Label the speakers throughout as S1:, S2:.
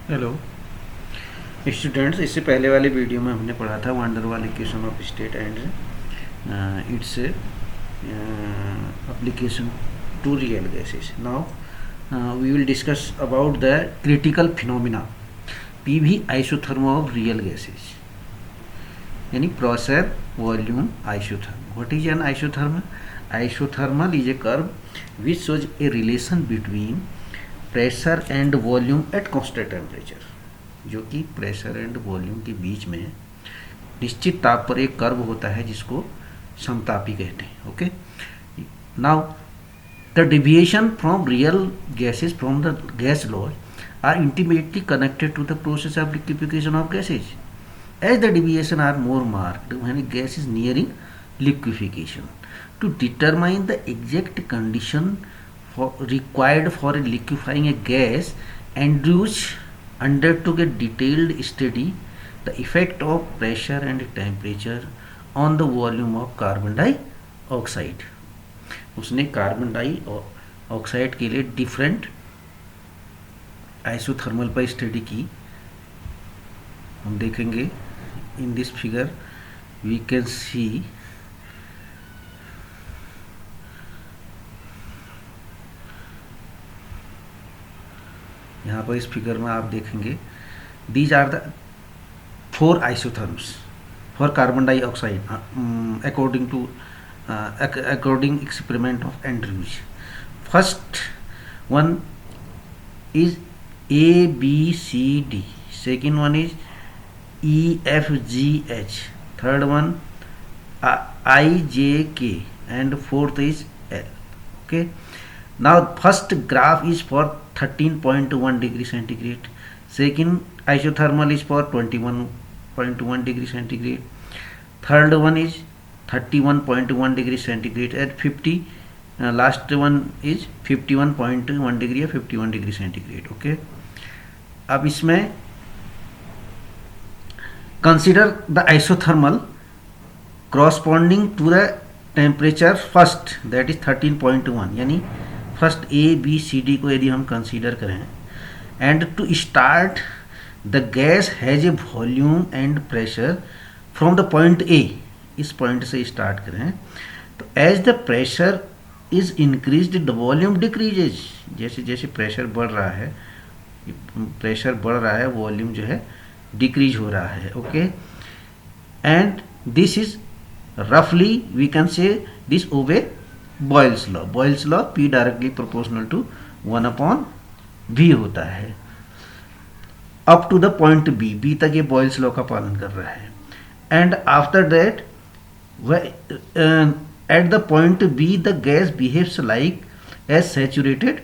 S1: Hello students, इससे पहले वाले वीडियो में हमने पढ़ा था van der Waals equation of state and its application to real gases. Now we will discuss about the critical phenomena PV isotherm of real gases, यानी pressure volume isotherm. What is an isotherm? Isothermal is a curve which shows a relation between pressure and volume at constant temperature, जो कि pressure and volume के बीच में निश्चित ताप पर एक curve होता है जिसको समतापी कहते हैं. Okay, now the deviation from real gases from the gas law are intimately connected to the process of liquefaction of gases. As the deviation are more marked when gas is nearing liquefaction. To determine the exact condition required for liquefying a gas, Andrews undertook a detailed study the effect of pressure and temperature on the volume of carbon dioxide. उसने carbon dioxide के लिए different isothermal पर study की. हम देखेंगे in this figure we can see यहाँ पर इस फिगर में आप देखेंगे these are the 4 isotherms for carbon dioxide according experiment of Andrews. First one is ABCD, second one is EFGH, third one IJK and fourth is L. Okay, now first graph is for 13.1 degree centigrade, second isothermal is for 21.1 degree centigrade, third one is 31.1 degree centigrade and 50 last one is 51.1 degree or 51 degree centigrade. Okay, अब इसमें consider the isothermal corresponding to the temperature first, that is 13.1, यानी first ABCD को यदि हम consider करें and to start the gas has a volume and pressure from the point A, इस पॉइंट से स्टार्ट करें तो as the pressure is increased the volume decreases. जैसे जैसे प्रेशर बढ़ रहा है वॉल्यूम जो है डिक्रीज हो रहा है. ओके, एंड दिस इज रफली we can say this obey Boyle's law. P directly proportional to 1/V होता है up to the point B तक ये बॉयल्स लॉ का पालन कर रहा है. And after that at the point B the gas behaves like as saturated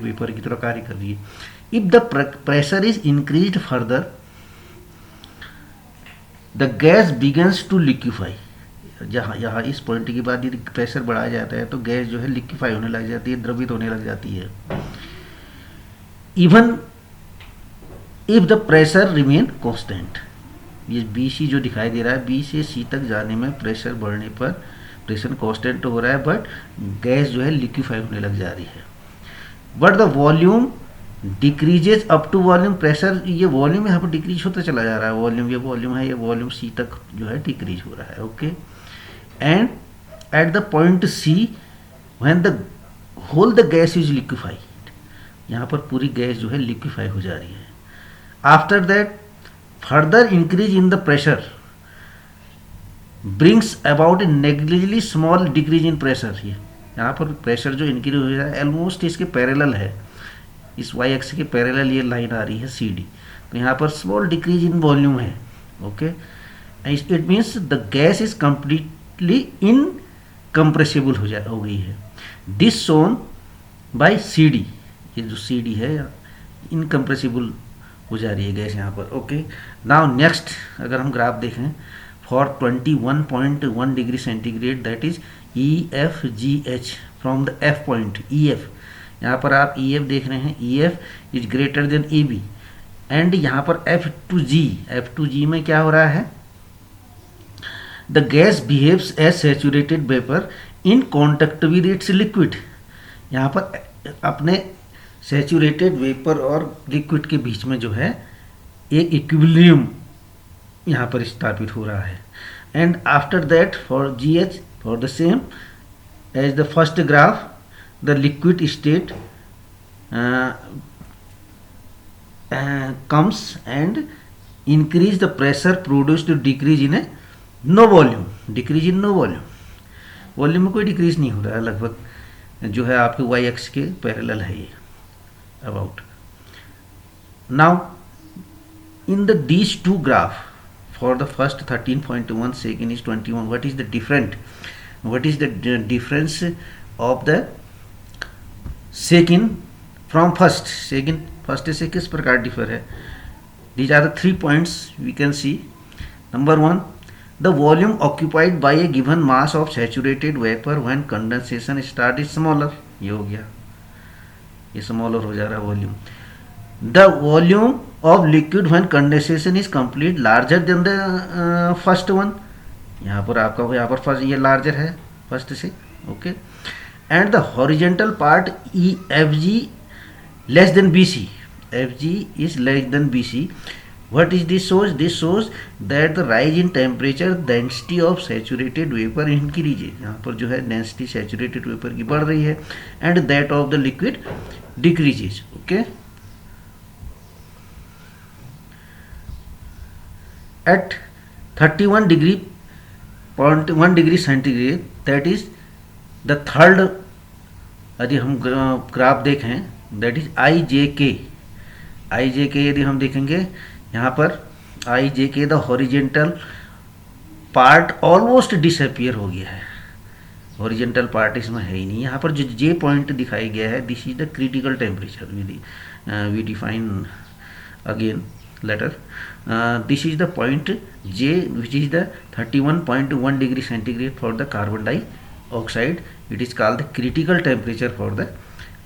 S1: vapour की तरह कार्य कर रही है. If the pressure is increased further the gas begins to liquefy. यहाँ इस पॉइंट के बाद यदि प्रेशर बढ़ाया जाता है तो गैस जो है लिक्विफाई होने लग जाती है, द्रवित होने लग जाती है. Even if the pressure remain constant, ये BC जो दिखाई दे रहा है B से C तक जाने में प्रेशर बढ़ने पर प्रेशर कांस्टेंट हो रहा है बट गैस जो है लिक्विफाई होने लग जा रही है. But the volume decreases up to volume pressure, ये वॉल्यूम यहाँ पर डिक्रीज होता चला जा रहा है. ये वॉल्यूम C तक जो है डिक्रीज हो रहा है. Okay, and at the point C when the whole the gas is liquefied, यहाँ पर पूरी गैस जो है लिक्विफाई हो जा रही है. After that further increase in the pressure brings about A negligibly small decrease in pressure. यहाँ पर प्रेशर जो इंक्रीज हो रहा है ऑलमोस्ट इसके पैरेलल है, इस y एक्स के पैरेलल ये लाइन आ रही है CD. तो यहाँ पर स्मॉल डिक्रीज इन वॉल्यूम है. Okay, it means the gas is complete incompressible हो गई है. दिस शोन बाय CD, ये जो CD है इनकम्प्रेसिबल हो जा रही है गैस यहाँ पर. ओके, नाउ नेक्स्ट अगर हम ग्राफ देखें for 21.1 degree centigrade that is EFGH from the F point EF. यहाँ पर आप EF देख रहे हैं, EF is greater than AB and यहाँ पर F2G में क्या हो रहा है? The gas behaves as saturated vapor in contact with its liquid. यहाँ पर अपने सैचुरेटेड वेपर और लिक्विड के बीच में जो है एक इक्विलिब्रियम यहाँ पर स्थापित हो रहा है। And after that for GH for the same as the first graph the liquid state comes and increase the pressure produced to decrease in a no volume, decrease in no volume, volume में कोई decrease नहीं हो रहा है, लगभग जो है आपके वाई एक्स के पैरेलल है ये about. Now in the these two graph for the first 13.1 second is 21, what is the difference of the second from first? Second first से किस प्रकार डिफर है? These are the 3 points we can see. Number 1, the volume occupied by a given mass of saturated vapor when condensation start is smaller, ये हो गया, ये smaller हो जा रहा है volume. The volume of liquid when condensation is complete larger than the first one, यहाँ पर आपका यहाँ पर फर्स्ट ये लार्जर है फर्स्ट से, okay. And the horizontal part E F G less than B C, F G is less than B C. What is this shows? This shows that the rise in temperature density of saturated vapor increases, यहाँ पर जो है density saturated vapor की बढ़ रही है, and that of the liquid decreases, okay। At 31.1 degree centigrade, that is the third, यदि हम ग्राफ देखें, that is IJK यदि हम देखेंगे यहाँ पर IJK the horizontal part almost disappear हो गया है, हॉरिजेंटल पार्ट इसमें है ही नहीं। यहाँ पर जो J पॉइंट दिखाई गया है, this is the critical temperature, we define again later, this is the point J which is the 31.1 degree centigrade for the carbon dioxide, it is called the critical temperature for the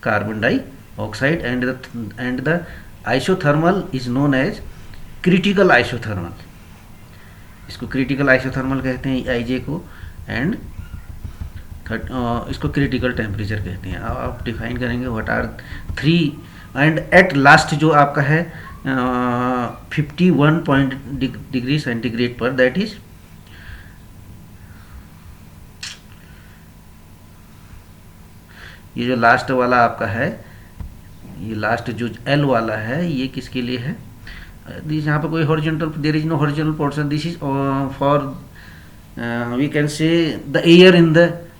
S1: carbon dioxide, and the isothermal is known as critical isothermal, इसको critical isothermal कहते हैं IJ को, and इसको critical temperature कहते हैं। अब आप define करेंगे what are 3, and at last जो आपका है 51 डिग्री सेंटीग्रेड पर, दैट इज ये जो लास्ट वाला आपका है, ये लास्ट जो L वाला है, ये किसके लिए है? दिस यहाँ पर कोई horizontal, there is no horizontal portion, this is for we can say the air in the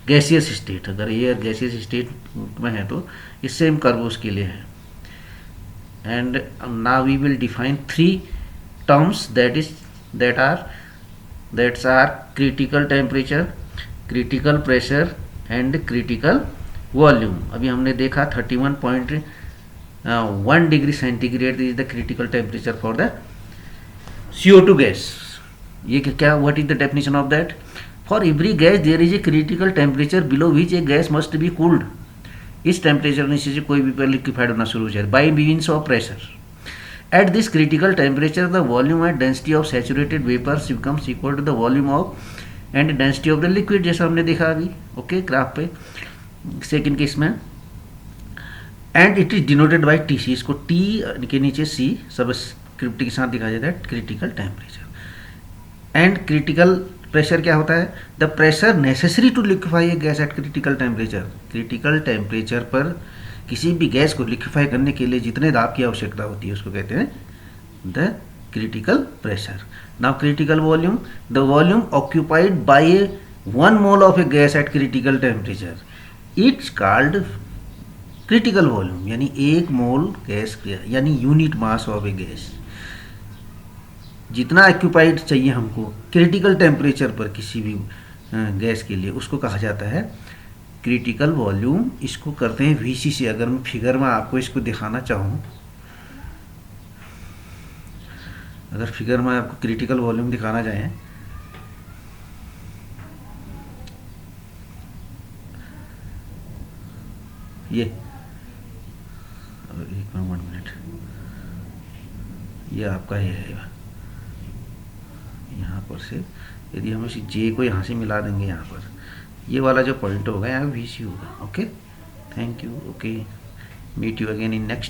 S1: gaseous state. अगर एयर गैसियस स्टेट में है तो इस सेम कर्व उसके लिए है। And now we will define 3 terms that's are critical temperature, critical pressure and critical volume. अभी हमने देखा 31.1 degree centigrade is the critical temperature for the CO2 gas. ये क्या, what is the definition of that? For every gas there is a critical temperature below which a gas must be cooled. इस temperature नीचे से कोई भी liquefied होना शुरू हो जाए by means of pressure. At this critical temperature the volume and density of saturated vapours becomes equal to the volume of and density of the liquid, जैसा हमने देखा अभी, ओके, ग्राफ पे सेकेंड केस में। And it is denoted by TC, इसको T के नीचे C सब स्क्रिप्ट के साथ दिखाया जाता है, critical temperature. And critical pressure क्या होता है? The pressure necessary to liquefy a gas at critical temperature. Critical temperature पर किसी भी गैस को लिक्विफाई करने के लिए जितने दाब की आवश्यकता होती है उसको कहते हैं the critical pressure. Now critical volume, the volume occupied by A 1 mole of A gas at critical temperature, it's called critical volume, यानी 1 मोल गैस यानी unit mass of A gas. जितना ऑक्यूपाइड चाहिए हमको क्रिटिकल टेम्परेचर पर किसी भी gas के लिए, उसको कहा जाता है क्रिटिकल वॉल्यूम। इसको करते हैं VC से। अगर मैं फिगर में आपको इसको दिखाना चाहूँ, अगर फिगर में आपको क्रिटिकल वॉल्यूम दिखाना चाहें, ये 1 मिनट, ये आपका ये है, यहाँ पर से यदि हम इसी J को यहाँ से मिला देंगे, यहाँ पर ये वाला जो पॉइंट होगा यहाँ VC होगा, okay, thank you, okay. meet you again in next